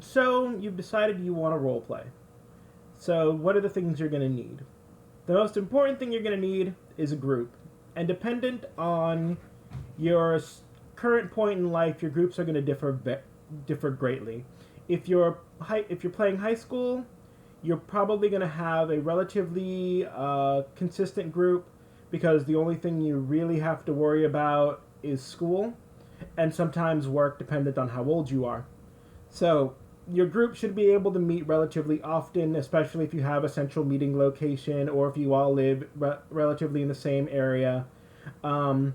So you've decided you want to role play. So what are the things you're going to need? The most important thing you're going to need is a group. And dependent on your current point in life, your groups are going to differ greatly. If you're playing high school, you're probably going to have a relatively consistent group because the only thing you really have to worry about is school and sometimes work, dependent on how old you are. So your group should be able to meet relatively often, especially if you have a central meeting location or if you all live relatively in the same area. Um,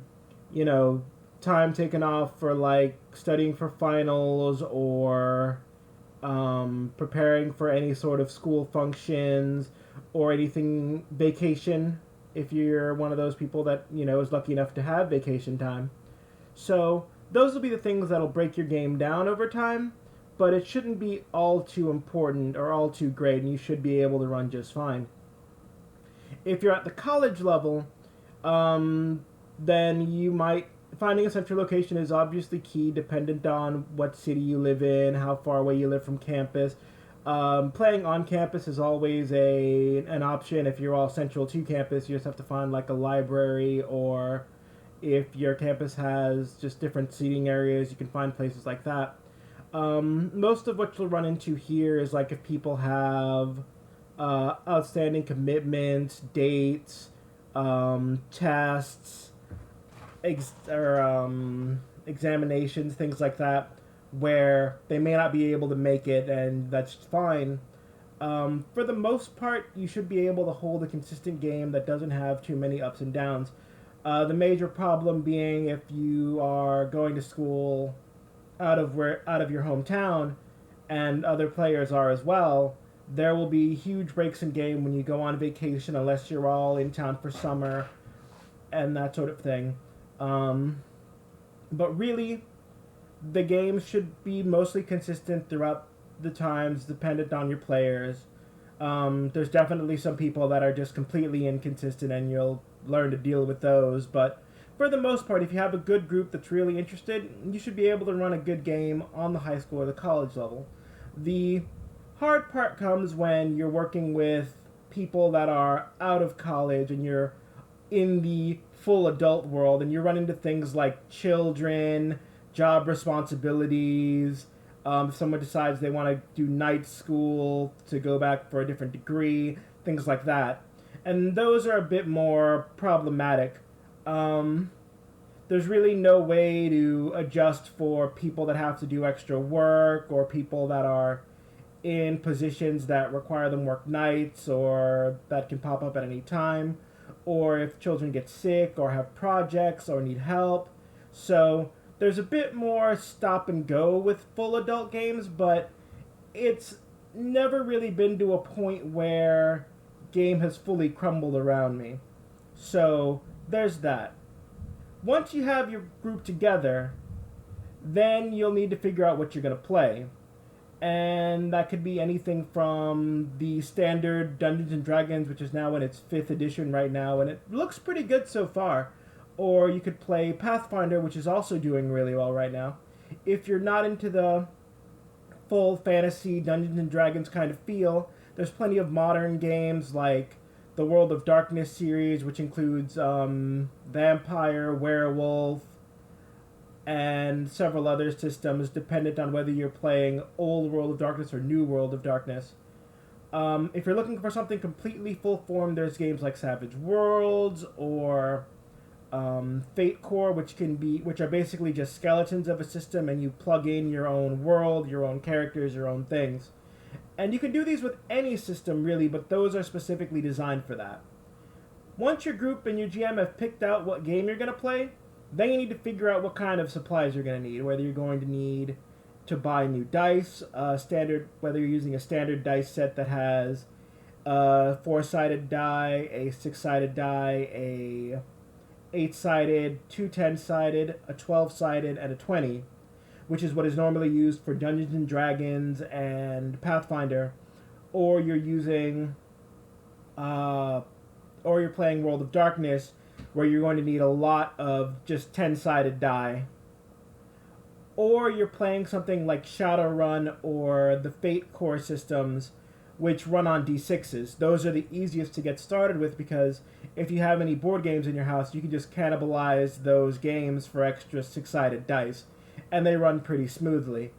you know, time taken off for like studying for finals or preparing for any sort of school functions or anything vacation if you're one of those people that is lucky enough to have vacation time. So those will be the things that'll break your game down over time, but it shouldn't be all too important or all too great, and you should be able to run just fine. If you're at the college level, then you might finding a central location is obviously key, dependent on what city you live in, how far away you live from campus. Playing on campus is always an option. If you're all central to campus, you just have to find like a library, or if your campus has just different seating areas, you can find places like that. Most of what you'll run into here is like if people have outstanding commitments, dates, tests, examinations, things like that, where they may not be able to make it, and that's fine. For the most part, you should be able to hold a consistent game that doesn't have too many ups and downs. The major problem being if you are going to school out of your hometown, and other players are as well. There will be huge breaks in game when you go on vacation, unless you're all in town for summer and that sort of thing. Um, but really, the game should be mostly consistent throughout the times, dependent on your players. There's definitely some people that are just completely inconsistent, and you'll learn to deal with those. But for the most part, if you have a good group that's really interested, you should be able to run a good game on the high school or the college level. The hard part comes when you're working with people that are out of college and you're in the full adult world, and you run into things like children, job responsibilities. If someone decides they want to do night school to go back for a different degree, things like that. And those are a bit more problematic. Um, there's really no way to adjust for people that have to do extra work or people that are in positions that require them work nights or that can pop up at any time, or if children get sick or have projects or need help. So there's a bit more stop and go with full adult games, but it's never really been to a point where game has fully crumbled around me. So there's that. Once you have your group together, then you'll need to figure out what you're going to play. And that could be anything from the standard Dungeons and Dragons, which is now in its 5th edition right now, and it looks pretty good so far. Or you could play Pathfinder, which is also doing really well right now. If you're not into the full fantasy Dungeons and Dragons kind of feel, there's plenty of modern games like the World of Darkness series, which includes Vampire, Werewolf, and several other systems, dependent on whether you're playing Old World of Darkness or New World of Darkness. If you're looking for something completely full form, there's games like Savage Worlds or Fate Core, which are basically just skeletons of a system, and you plug in your own world, your own characters, your own things. And you can do these with any system really, but those are specifically designed for that. Once your group and your GM have picked out what game you're going to play, then you need to figure out what kind of supplies you're going to need. Whether you're going to need to buy new dice, whether you're using a standard dice set that has a 4-sided die, a 6-sided die, a 8-sided, two 10-sided, a 12-sided, and a 20, which is what is normally used for Dungeons and Dragons and Pathfinder, or you're using, or you're playing World of Darkness, where you're going to need a lot of just 10-sided die. or you're playing something like Shadowrun or the Fate core systems, which run on D6s. Those are the easiest to get started with because if you have any board games in your house, you can just cannibalize those games for extra six-sided dice, and they run pretty smoothly.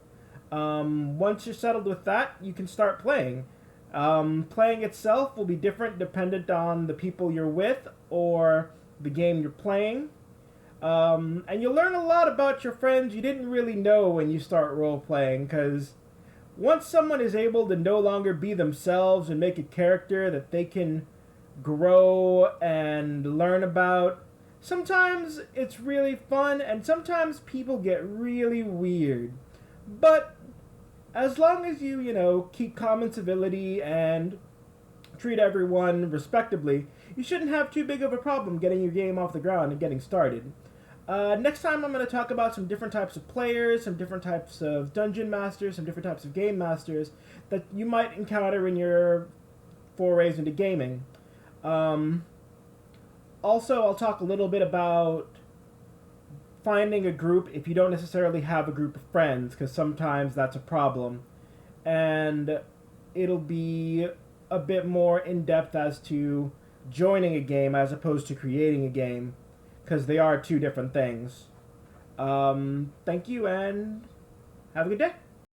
Once you're settled with that, you can start playing. Playing itself will be different dependent on the people you're with or the game you're playing. And you'll learn a lot about your friends you didn't really know when you start role-playing, because once someone is able to no longer be themselves and make a character that they can grow and learn about, sometimes it's really fun and sometimes people get really weird. But as long as you keep common civility and treat everyone respectably, you shouldn't have too big of a problem getting your game off the ground and getting started. Next time I'm going to talk about some different types of players, some different types of dungeon masters, some different types of game masters that you might encounter in your forays into gaming. Also, I'll talk a little bit about finding a group if you don't necessarily have a group of friends, because sometimes that's a problem. And it'll be a bit more in-depth as to joining a game as opposed to creating a game, because they are two different things. Thank you, and have a good day.